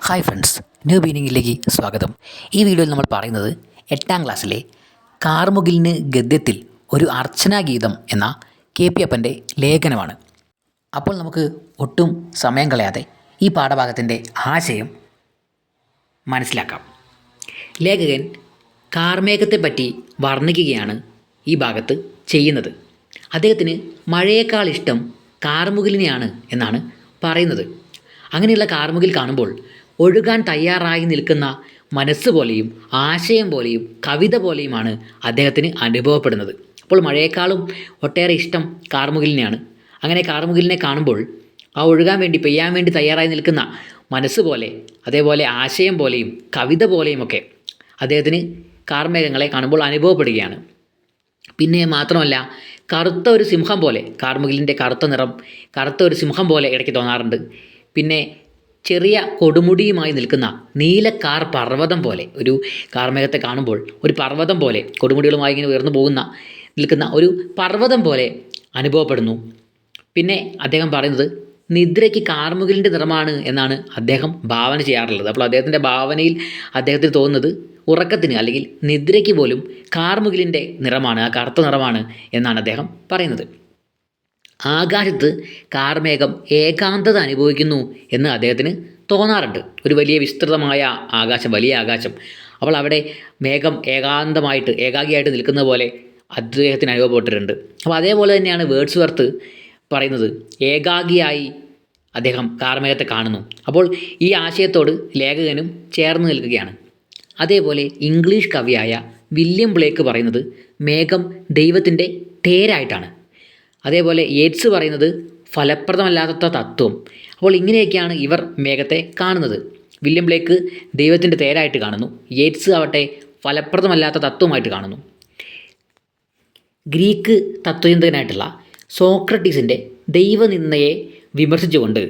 Hi friends, new ബീനിങ്ങിലേക്ക് സ്വാഗതം. ഈ വീഡിയോയിൽ നമ്മൾ പറയുന്നത് 8ാം ക്ലാസ്സിലെ കാർമുകിലിന് ഗദ്യത്തിൽ ഒരു അർച്ചനാഗീതം എന്ന KP അപ്പൻ്റെ ലേഖനമാണ്. അപ്പോൾ നമുക്ക് ഒട്ടും സമയം കളയാതെ ഈ പാഠഭാഗത്തിൻ്റെ ആശയം മനസ്സിലാക്കാം. ലേഖകൻ കാർമേഘത്തെപ്പറ്റി വർണ്ണിക്കുകയാണ് ഈ ഭാഗത്ത് ചെയ്യുന്നത്. അദ്ദേഹത്തിന് മഴയേക്കാൾ ഇഷ്ടം കാർമുകിലിനെയാണ് എന്നാണ് പറയുന്നത്. അങ്ങനെയുള്ള കാർമുകിൽ കാണുമ്പോൾ ഒഴുകാൻ തയ്യാറായി നിൽക്കുന്ന മനസ്സ് പോലെയും ആശയം പോലെയും കവിത പോലെയുമാണ് അദ്ദേഹത്തിന് അനുഭവപ്പെടുന്നത്. അപ്പോൾ മഴയേക്കാളും ഒട്ടേറെ ഇഷ്ടം കാർമുകിലിനെയാണ്. അങ്ങനെ കാർമുകിലിനെ കാണുമ്പോൾ ആ ഒഴുകാൻ വേണ്ടി പെയ്യാൻ വേണ്ടി തയ്യാറായി നിൽക്കുന്ന മനസ്സ് പോലെ, അതേപോലെ ആശയം പോലെയും കവിത പോലെയുമൊക്കെ അദ്ദേഹത്തിന് കാർമേഘങ്ങളെ കാണുമ്പോൾ അനുഭവപ്പെടുകയാണ്. പിന്നെ മാത്രമല്ല, കറുത്ത ഒരു സിംഹം പോലെ, കാർമുകിലിൻ്റെ കറുത്ത നിറം കറുത്ത ഒരു സിംഹം പോലെ ഇടയ്ക്ക് തോന്നാറുണ്ട്. പിന്നെ ചെറിയ കൊടുമുടിയുമായി നിൽക്കുന്ന നീലക്കാർ പർവ്വതം പോലെ, ഒരു കാർമേഘത്തെ കാണുമ്പോൾ ഒരു പർവ്വതം പോലെ കൊടുമുടികളുമായി ഇങ്ങനെ ഉയർന്നു നിൽക്കുന്ന ഒരു പർവ്വതം പോലെ അനുഭവപ്പെടുന്നു. പിന്നെ അദ്ദേഹം പറയുന്നത് നിദ്രയ്ക്ക് കാർമുകിലിൻ്റെ നിറമാണ് എന്നാണ് അദ്ദേഹം ഭാവന ചെയ്യാറുള്ളത്. അപ്പോൾ അദ്ദേഹത്തിൻ്റെ ഭാവനയിൽ അദ്ദേഹത്തിന് തോന്നുന്നത് ഉറക്കത്തിന് അല്ലെങ്കിൽ നിദ്രയ്ക്ക് പോലും കാർമുകിലിൻ്റെ നിറമാണ്, ആ കറുത്ത നിറമാണ് എന്നാണ് അദ്ദേഹം പറയുന്നത്. ആകാശത്ത് കാർമേഘം ഏകാന്തത അനുഭവിക്കുന്നു എന്ന് അദ്ദേഹത്തിന് തോന്നാറുണ്ട്. ഒരു വലിയ വിസ്തൃതമായ ആകാശം, വലിയ ആകാശം. അപ്പോൾ അവിടെ മേഘം ഏകാഗിയായിട്ട് നിൽക്കുന്ന പോലെ അദ്ദേഹത്തിന് അനുഭവപ്പെട്ടിട്ടുണ്ട്. അപ്പോൾ അതേപോലെ തന്നെയാണ് വേർഡ്സ്വർത്ത് പറയുന്നത്, ഏകാഗിയായി അദ്ദേഹം കാർമേഘത്തെ കാണുന്നു. അപ്പോൾ ഈ ആശയത്തോട് ലേഖകനും ചേർന്ന് നിൽക്കുകയാണ്. അതേപോലെ ഇംഗ്ലീഷ് കവിയായ വില്യം ബ്ലേക്ക് പറയുന്നത് മേഘം ദൈവത്തിൻ്റെ തേരായിട്ടാണ്. അതേപോലെ യേറ്റ്സ് പറയുന്നത് ഫലപ്രദമല്ലാത്ത തത്വം. അപ്പോൾ ഇങ്ങനെയൊക്കെയാണ് ഇവർ മേഘത്തെ കാണുന്നത്. വില്യം ബ്ലേക്ക് ദൈവത്തിൻ്റെ തേരായിട്ട് കാണുന്നു, യേറ്റ്സ് ആവട്ടെ ഫലപ്രദമല്ലാത്ത തത്വമായിട്ട് കാണുന്നു. ഗ്രീക്ക് തത്വചിന്തകനായിട്ടുള്ള സോക്രട്ടീസിൻ്റെ ദൈവനിന്ദയെ വിമർശിച്ചുകൊണ്ട്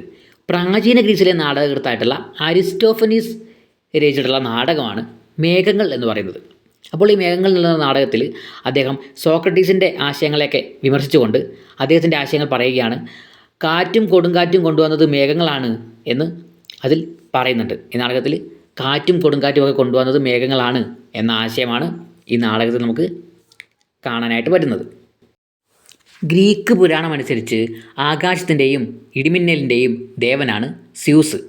പ്രാചീന ഗ്രീസിലെ നാടകകൃത്തായിട്ടുള്ള അരിസ്റ്റോഫനീസ് രചിച്ചിട്ടുള്ള നാടകമാണ് മേഘങ്ങൾ എന്ന് പറയുന്നത്. അപ്പോൾ ഈ മേഘങ്ങൾ എന്നുള്ള നാടകത്തിൽ അദ്ദേഹം സോക്രട്ടീസിൻ്റെ ആശയങ്ങളെയൊക്കെ വിമർശിച്ചുകൊണ്ട് അദ്ദേഹത്തിൻ്റെ ആശയങ്ങൾ പറയുകയാണ്. കാറ്റും കൊടുങ്കാറ്റും കൊണ്ടുവന്നത് മേഘങ്ങളാണ് എന്ന് അതിൽ പറയുന്നുണ്ട്. ഈ നാടകത്തിൽ കാറ്റും കൊടുങ്കാറ്റും ഒക്കെ കൊണ്ടുവന്നത് മേഘങ്ങളാണ് എന്ന ആശയമാണ് ഈ നാടകത്തിൽ നമുക്ക് കാണാനായിട്ട് പറ്റുന്നത്. ഗ്രീക്ക് പുരാണം അനുസരിച്ച് ആകാശത്തിൻ്റെയും ഇടിമിന്നലിൻ്റെയും ദേവനാണ് സ്യൂസ്.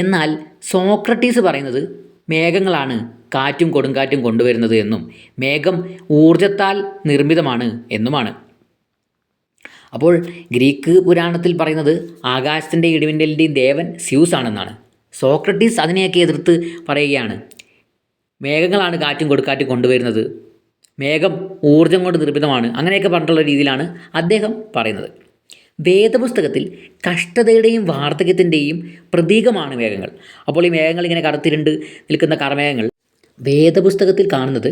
എന്നാൽ സോക്രട്ടീസ് പറയുന്നത് മേഘങ്ങളാണ് കാറ്റും കൊടുങ്കാറ്റും കൊണ്ടുവരുന്നത് എന്നും മേഘം ഊർജത്താൽ നിർമ്മിതമാണ് എന്നുമാണ്. അപ്പോൾ ഗ്രീക്ക് പുരാണത്തിൽ പറയുന്നത് ആകാശത്തിൻ്റെ ഇടിമിന്നലിൻ്റെയും ദേവൻ സ്യൂസ് ആണെന്നാണ്. സോക്രട്ടീസ് അതിനെയൊക്കെ എതിർത്ത് പറയുകയാണ്, മേഘങ്ങളാണ് കാറ്റും കൊടുങ്കാറ്റും കൊണ്ടുവരുന്നത്, മേഘം ഊർജം കൊണ്ട് നിർമ്മിതമാണ്, അങ്ങനെയൊക്കെ പറഞ്ഞിട്ടുള്ള രീതിയിലാണ് അദ്ദേഹം പറയുന്നത്. വേദപുസ്തകത്തിൽ കഷ്ടതയുടെയും വാർദ്ധക്യത്തിൻ്റെയും പ്രതീകമാണ് മേഘങ്ങൾ. അപ്പോൾ ഈ മേഘങ്ങൾ ഇങ്ങനെ കറുത്തിരുണ്ട് നിൽക്കുന്ന കർമേഘങ്ങൾ വേദപുസ്തകത്തിൽ കാണുന്നത്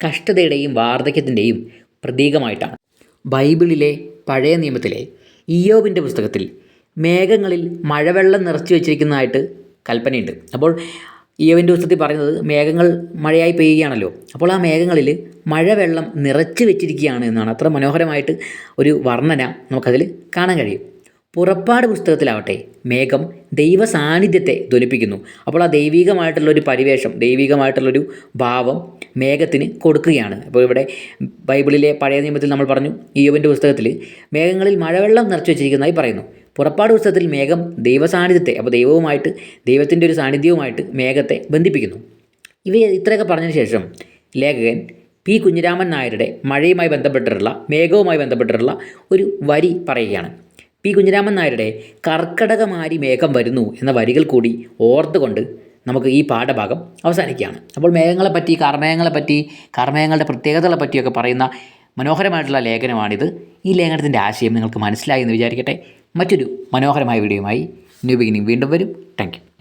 കഷ്ടതയുടെയും വാർദ്ധക്യത്തിൻ്റെയും പ്രതീകമായിട്ടാണ്. ബൈബിളിലെ പഴയ നിയമത്തിലെ ഇയ്യോബിൻ്റെ പുസ്തകത്തിൽ മേഘങ്ങളിൽ മഴവെള്ളം നിറച്ചു വച്ചിരിക്കുന്നതായിട്ട് കൽപ്പനയുണ്ട്. അപ്പോൾ ഇയ്യോബിൻ്റെ പുസ്തകത്തിൽ പറയുന്നത് മേഘങ്ങൾ മഴയായി പെയ്യുകയാണല്ലോ, അപ്പോൾ ആ മേഘങ്ങളിൽ മഴവെള്ളം നിറച്ചു വെച്ചിരിക്കുകയാണ് എന്നാണ്. അത്ര മനോഹരമായിട്ട് ഒരു വർണ്ണന നമുക്കതിൽ കാണാൻ കഴിയും. പുറപ്പാട് പുസ്തകത്തിലാവട്ടെ മേഘം ദൈവ സാന്നിധ്യത്തെ ധ്വനിപ്പിക്കുന്നു. അപ്പോൾ ആ ദൈവികമായിട്ടുള്ളൊരു പരിവേഷം, ദൈവികമായിട്ടുള്ളൊരു ഭാവം മേഘത്തിന് കൊടുക്കുകയാണ്. അപ്പോൾ ഇവിടെ ബൈബിളിലെ പഴയ നിയമത്തിൽ നമ്മൾ പറഞ്ഞു, ഇയ്യോബിൻ്റെ പുസ്തകത്തിൽ മേഘങ്ങളിൽ മഴവെള്ളം നിറച്ചു വെച്ചിരിക്കുന്നതായി പറയുന്നു. പുറപ്പാട് പുസ്തകത്തിൽ മേഘം ദൈവ സാന്നിധ്യത്തെ, അപ്പോൾ ദൈവവുമായിട്ട്, ദൈവത്തിൻ്റെ ഒരു സാന്നിധ്യവുമായിട്ട് മേഘത്തെ ബന്ധിപ്പിക്കുന്നു. ഇത്രയൊക്കെ പറഞ്ഞതിന് ശേഷം ലേഖകൻ പി കുഞ്ഞിരാമൻ നായരുടെ മഴയുമായി ബന്ധപ്പെട്ടിട്ടുള്ള, മേഘവുമായി ബന്ധപ്പെട്ടിട്ടുള്ള ഒരു വരി പറയുകയാണ്. പി കുഞ്ഞിരാമൻ നായരുടെ കർക്കടകമാരി മേഘം വരുന്നു എന്ന വരികൾ കൂടി ഓർത്തുകൊണ്ട് നമുക്ക് ഈ പാഠഭാഗം അവസാനിക്കുകയാണ്. അപ്പോൾ മേഘങ്ങളെപ്പറ്റി, കാർമേഘങ്ങളുടെ പ്രത്യേകതകളെ പറ്റിയൊക്കെ പറയുന്ന മനോഹരമായിട്ടുള്ള ലേഖനമാണിത്. ഈ ലേഖനത്തിൻ്റെ ആശയം നിങ്ങൾക്ക് മനസ്സിലായി എന്ന് വിചാരിക്കട്ടെ. മറ്റൊരു മനോഹരമായ വീഡിയോയുമായി ന്യൂ ബിഗിനിങ് വീണ്ടും വരും. Thank you.